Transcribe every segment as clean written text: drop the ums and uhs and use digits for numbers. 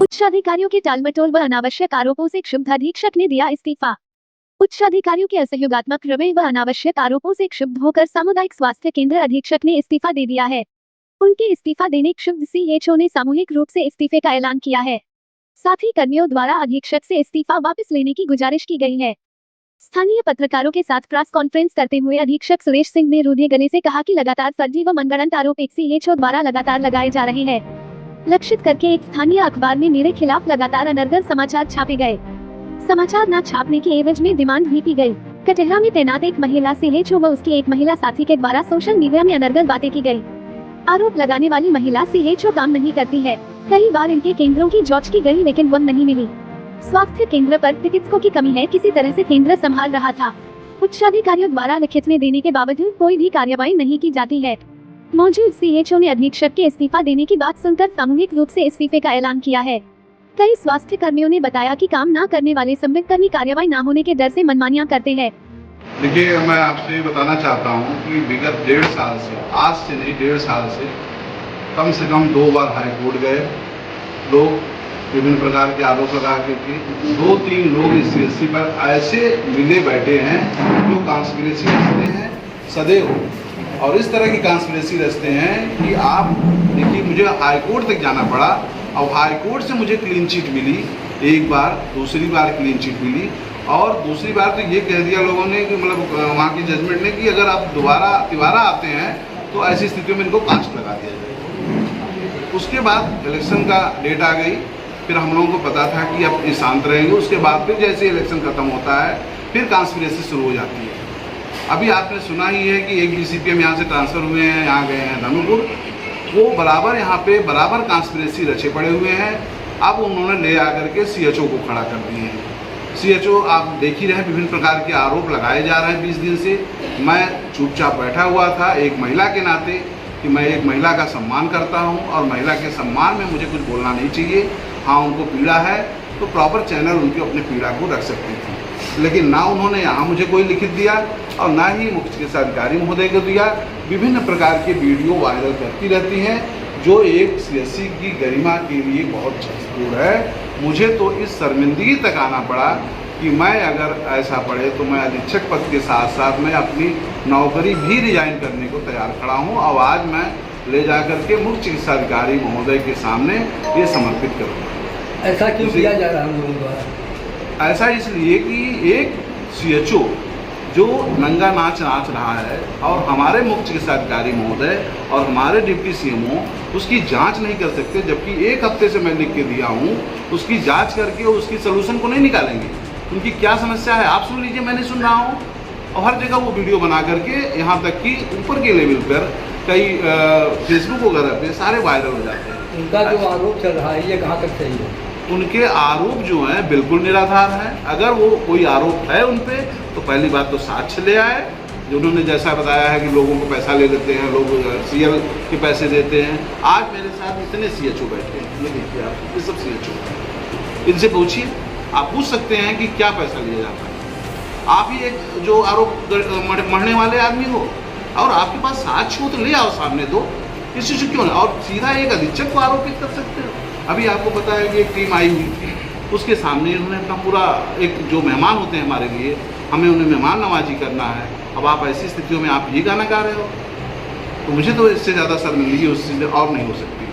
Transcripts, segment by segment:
उच्चाधिकारियों के टालमटोल व अनावश्यक आरोपों से क्षुब्ध अधीक्षक ने दिया इस्तीफा। उच्चाधिकारियों के असहयोगात्मक रवैये व अनावश्यक आरोपों से क्षुब्ध होकर सामुदायिक स्वास्थ्य केंद्र अधीक्षक ने इस्तीफा दे दिया है। उनके इस्तीफा देने क्षुब्ध सीएचओ ने सामूहिक रूप से इस्तीफे का ऐलान किया है। साथ ही कर्मियों द्वारा अधीक्षक से इस्तीफा वापस लेने की गुजारिश की गई है। स्थानीय पत्रकारों के साथ प्रेस कॉन्फ्रेंस करते हुए अधीक्षक सुरेश सिंह ने रूधे गले से कहा कि लगातार फर्जी व मनगढ़ंत आरोप एक सीएचओ द्वारा लगातार लगाए जा रहे हैं। लक्षित करके एक स्थानीय अखबार में मेरे खिलाफ लगातार अनर्गल समाचार छापे गए। समाचार न छापने के एवज में डिमांड भी की गई। कटेहरा में तैनात एक महिला सीएचओ व उसके एक महिला साथी के द्वारा सोशल मीडिया में अनर्गल बातें की गई। आरोप लगाने वाली महिला सीएचओ काम नहीं करती है। कई बार इनके केंद्रों की जांच की गई लेकिन वह नहीं मिली। स्वास्थ्य केंद्र पर चिकित्सकों की कमी है, किसी तरह से केंद्र संभाल रहा था। उच्चाधिकारियों द्वारा लिखित में देने के बावजूद कोई भी कार्रवाई नहीं की जाती है। मौजूद सीएचओ ने अधीक्षक के इस्तीफा देने की बात सुनकर सामूहिक रूप से इस्तीफे का ऐलान किया है। कई स्वास्थ्य कर्मियों ने बताया कि काम न करने वाले संबित कर्मी कार्रवाई न होने के डर से मनमानियां करते हैं। देखिए, मैं आपसे बताना चाहता हूं कि विगत 1.5 साल से, आज से नहीं 1.5 साल से कम 2 बार हाई कोर्ट गए। लोग विभिन्न प्रकार के आरोप लगा के 2-3 लोग इस सीएससी पर ऐसे मिले बैठे हैं जो कॉन्स्पिरेसी रचते हैं सदैव, और इस तरह की कॉन्स्पिरेसी रचते हैं कि आप देखिए, मुझे हाई कोर्ट तक जाना पड़ा और हाई कोर्ट से मुझे क्लीन चिट मिली एक बार, दूसरी बार क्लीन चिट मिली, और दूसरी बार तो ये कह दिया लोगों ने कि मतलब वहाँ की जजमेंट ने कि अगर आप दोबारा आते हैं तो ऐसी स्थितियों में इनको कास्ट लगा दिया जाए। उसके बाद इलेक्शन का डेट आ गई, फिर हम लोगों को पता था कि अब ये शांत रहेंगे। उसके बाद फिर जैसे इलेक्शन खत्म होता है फिर कॉन्स्पिरेसी शुरू हो जाती है। अभी आपने सुना ही है कि एक डीसीपीएम यहाँ से ट्रांसफ़र हुए हैं, यहाँ गए हैं धनुपुर, वो बराबर यहाँ पे बराबर कॉन्स्पिरेसी रचे पड़े हुए हैं। अब उन्होंने ले आकर के सीएचओ को खड़ा कर दिए हैं। सीएचओ आप देख ही रहे हैं, विभिन्न प्रकार के आरोप लगाए जा रहे हैं 20 दिन से। मैं चुपचाप बैठा हुआ था एक महिला के नाते कि मैं एक महिला का सम्मान करता हूं और महिला के सम्मान में मुझे कुछ बोलना नहीं चाहिए। हाँ, उनको पीड़ा है तो प्रॉपर चैनल उनकी अपने पीड़ा को रख सकते थे, लेकिन ना उन्होंने यहाँ मुझे कोई लिखित दिया और ना ही मुख्य चिकित्सा अधिकारी महोदय को दिया। विभिन्न प्रकार के वीडियो वायरल करती रहती हैं जो एक सीएससी की गरिमा के लिए बहुत क्षतिपूर्ण है। मुझे तो इस शर्मिंदगी तक आना पड़ा कि मैं अगर ऐसा पड़े तो मैं अधीक्षक पद के साथ साथ मैं अपनी नौकरी भी रिजाइन करने को तैयार खड़ा हूं, और आज मैं ले जाकर के मुख्य चिकित्सा अधिकारी महोदय के सामने ये समर्पित करूँगा। ऐसा क्यों किया जा रहा है लोगों द्वारा? ऐसा इसलिए कि एक सीएचओ जो नंगा नाच रहा है और हमारे मुख्य चिकित्सा अधिकारी महोदय और हमारे डिप्टी सीएमओ उसकी जांच नहीं कर सकते, जबकि 1 हफ्ते से मैं लिख के दिया हूँ, उसकी जांच करके उसकी सोल्यूशन को नहीं निकालेंगे। उनकी क्या समस्या है आप सुन लीजिए, मैं नहीं सुन रहा हूँ। और हर जगह वो वीडियो बना करके यहाँ तक कि ऊपर के लेवल पर कई फेसबुक वगैरह पे सारे वायरल हो जाते हैं। उनका जो आरोप चल रहा है ये कहाँ तक सही है? उनके आरोप जो हैं बिल्कुल निराधार हैं। अगर वो कोई आरोप है उन पे तो पहली बात तो साक्ष्य ले आए। जो उन्होंने जैसा बताया है कि लोगों को पैसा ले लेते हैं, लोग सीएल के पैसे देते हैं। आज मेरे साथ इतने सीएचओ बैठे हैं, ये देखिए आप, ये सब सीएचओ, इनसे पूछिए, आप पूछ सकते हैं कि क्या पैसा लिया जाता है। आप ही एक जो आरोप मढ़ने वाले आदमी हो और आपके पास साक्ष्य हो तो ले आओ सामने, दो इस चीज़ क्यों नहीं, और सीधा एक अधीक्षक को आरोपित कर सकते हो। अभी आपको पता है कि एक टीम आई हुई थी, उसके सामने इन्होंने अपना पूरा एक जो मेहमान होते हैं हमारे लिए, हमें उन्हें मेहमान नवाजी करना है। अब आप ऐसी स्थितियों में आप ये गाना गा रहे हो, तो मुझे तो इससे ज़्यादा शर्मिंदगी उस चीज़ और नहीं हो सकती।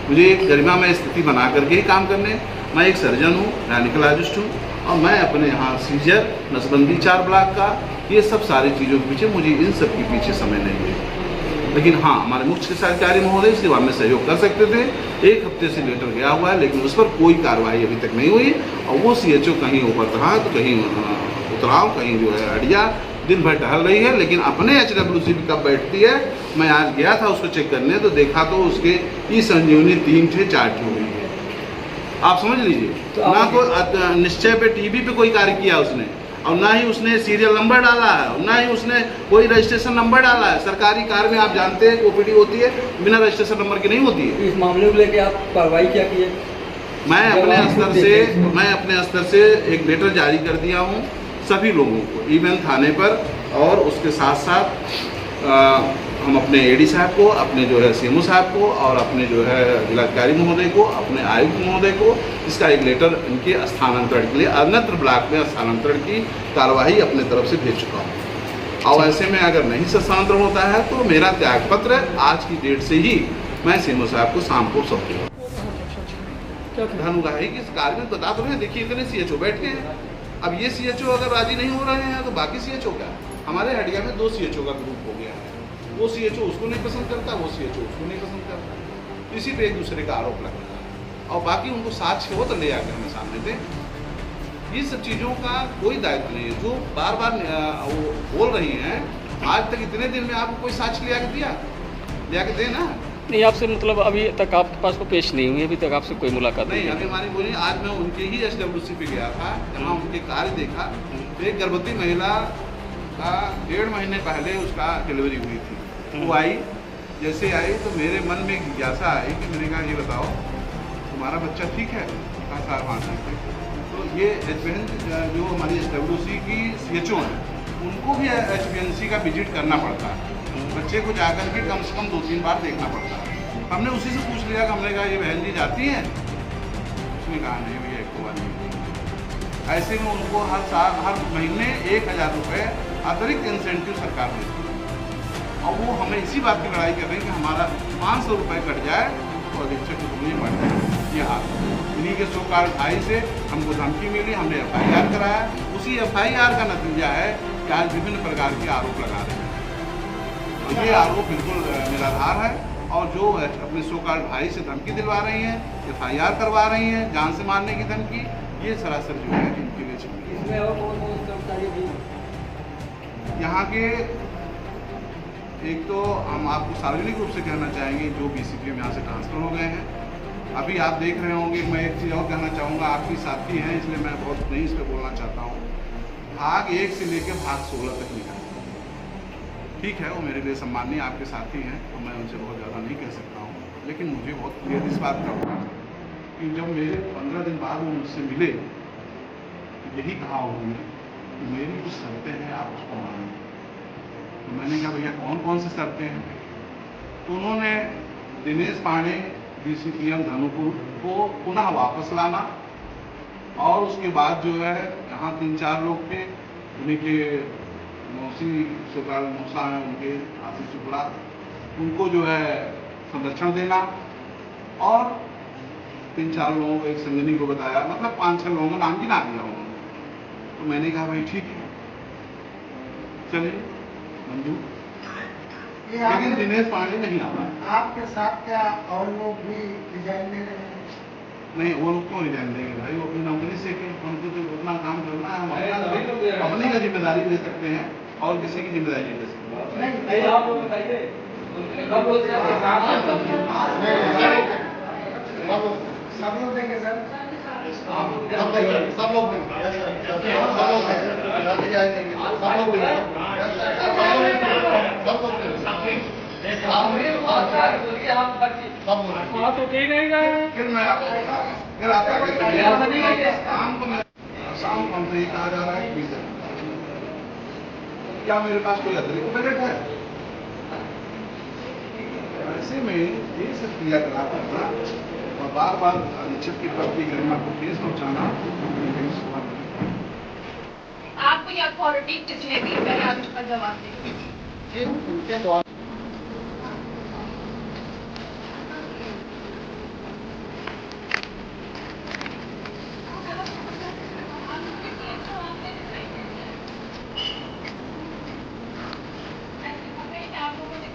मुझे एक गरिमा में स्थिति बना करके ही काम करने। मैं एक सर्जन हूँ, गायनिकोलॉजिस्ट हूँ, और मैं अपने यहाँ सीजर, नसबंदी 4 ब्लॉक का, ये सब सारी चीज़ों के पीछे, मुझे इन सब के पीछे समय नहीं है। लेकिन हाँ, हमारे मुख्य चिकित्सा अधिकारी महोदय इस सेवा में सहयोग कर सकते थे। 1 हफ्ते से लेटर गया हुआ है, लेकिन उस पर कोई कार्रवाई अभी तक नहीं हुई, और वो सीएचओ कहीं ऊपर रहा तो कहीं उतराव, कहीं जो है अड़िया, दिन भर टहल रही है, लेकिन अपने HWC पे कब बैठती है। मैं आज गया था उसको चेक करने, तो देखा तो उसके ई-संजीवनी 3 थे 4 हो गई है। आप समझ लीजिए, तो ना तो निश्चय पे टीबी पे कोई कार्य किया उसने, और ना ही उसने सीरियल नंबर डाला है, और ना ही उसने कोई रजिस्ट्रेशन नंबर डाला है। सरकारी कार में आप जानते हैं ओपीडी होती है, बिना रजिस्ट्रेशन नंबर की नहीं होती है। इस मामले को लेकर आप कार्रवाई क्या की है? मैं अपने स्तर से एक लेटर जारी कर दिया हूँ सभी लोगों को, इवन थाने पर, और उसके साथ साथ हम अपने एडी साहब को, अपने जो है सीएमओ साहब को और अपने जो है जिलाधिकारी महोदय को, अपने आयुक्त महोदय को इसका एक लेटर इनके स्थानांतरण के लिए अन्यत्र ब्लॉक में स्थानांतरण की कार्यवाही अपने तरफ से भेज चुका हूँ। और ऐसे में अगर नहीं स्थानांतरण होता है तो मेरा त्यागपत्र आज की डेट से ही मैं सीएमओ साहब को शाम को सौंपूंगा। धनुगाही की कार्य में बता तो रहे हैं, देखिए इतने सीएचओ बैठे हैं। अब ये सीएचओ अगर राजी नहीं हो रहे हैं तो बाकी सीएचओ क्या? हमारे हटिया में 2 सीएचओ का ग्रुप हो गया है। वो सीएचओ उसको नहीं पसंद करता, वो सीएचओ उसको नहीं पसंद करता, इसी पे एक दूसरे का आरोप लगता है। और बाकी उनको साक्ष्य हो तो ले आकर हमें सामने दें। ये सब चीज़ों का कोई दायित्व नहीं है। जो बार बार वो बोल रही हैं, आज तक इतने दिन में आपको कोई साक्ष्य ले आके दे ना। नहीं, आपसे मतलब अभी तक आपके पास को पेश नहीं हुई, अभी तक आपसे कोई मुलाकात नहीं। अभी हमारी बोली, आज मैं उनके ही SWC पे गया था, जहाँ उनके कार्य देखा। एक गर्भवती महिला का 1.5 महीने पहले उसका डिलीवरी हुई थी। वो आई, जैसे आई तो मेरे मन में जिज्ञासा आई कि मैंने कहा ये बताओ तुम्हारा बच्चा ठीक है? कहा साहब हाँ ठीक है। तो ये जो हमारी SWC की CHO हैं, उनको भी HBNC का विजिट करना पड़ता है। बच्चे को जाकर के कम से कम 2-3 बार देखना पड़ता है। हमने उसी से पूछ लिया कि हमने कहा ये बहन जी जाती हैं? उसने कहा नहीं भैया, एक बार नहीं। ऐसे में उनको हर साल हर महीने 1000 रुपये अतिरिक्त इंसेंटिव सरकार देती है। और वो हमें इसी बात की लड़ाई कर रहे हैं कि हमारा 500 रुपये कट जाए तो अधीक्षक को मुझे बढ़ जाए। ये हाल इन्हीं के 100 कार्ड भाई से हमको धमकी मिली, हमने FIR कराया। उसी FIR का नतीजा है कि आज विभिन्न प्रकार के आरोप लगा रहे हैं। तो ये आरोप बिल्कुल निराधार है। और जो अपने 100 कार्ड भाई से धमकी दिलवा रही हैं, FIR करवा रही हैं, जान से मारने की धमकी, ये सरासर जो है इनके लिए छिपी है। यहाँ के एक तो हम आपको सार्वजनिक रूप से कहना चाहेंगे, जो BCPM यहाँ से ट्रांसफ़र हो गए हैं। अभी आप देख रहे होंगे, मैं एक चीज़ और कहना चाहूँगा, आपकी साथी हैं इसलिए मैं बहुत नहीं इस पर बोलना चाहता हूँ। भाग 1 से लेकर भाग 16 तक निकाल, ठीक है, वो मेरे लिए सम्माननीय आपके साथी हैं तो मैं उनसे बहुत ज़्यादा नहीं कह सकता हूँ। लेकिन मुझे बहुत क्लियर इस बात का होगा कि जब मेरे 15 दिन बाद वो मुझसे मिले, यही कहा उन्होंने कि मेरी कुछ शर्तें हैं, आप उसको मानें। तो मैंने कहा भैया कौन से शर्तें हैं? तो उन्होंने दिनेश पांडे BCPM धनुपुर को पुनः वापस लाना, और उसके बाद जो है यहाँ 3-4 लोग थे, उन्हीं के मौसी सुकाल मौसा है उनके आशीष शुक्ला, उनको जो है संरक्षण देना, और 3-4 लोगों को, एक संगनी को बताया, मतलब 5-6 लोगों का नाम गिना दिया उन्होंने। तो मैंने कहा भाई ठीक है, चलिए मंजूर। लेकिन दिनेश पांडे नहीं आ रहा। आपके साथ क्या और लोग भी रिजाइन दे रहे हैं? नहीं, वो लोग क्यों रिजाइन देंगे भाई? वो अपनी नौकरी से के उनको तो अपना काम करना है। हम अपनी का जिम्मेदारी ले सकते हैं और किसी की जिम्मेदारी नहीं ले सकते। आप लोग बताइए, सब लोग देंगे सर, सब लोग तो ठीक है। फिर मैं शाम को हमसे ये कहा जा रहा है कि क्या मेरे पास कोई अतिरिक्त बजट है? ऐसे में ये सब क्रियाकलाप करना और बार बार अधीक्षक की पद की गरिमा को ठेस पहुंचाना, आपको ये अथॉरिटी किसने दी? पहले आप इसका जवाब दें। आप लोगों ने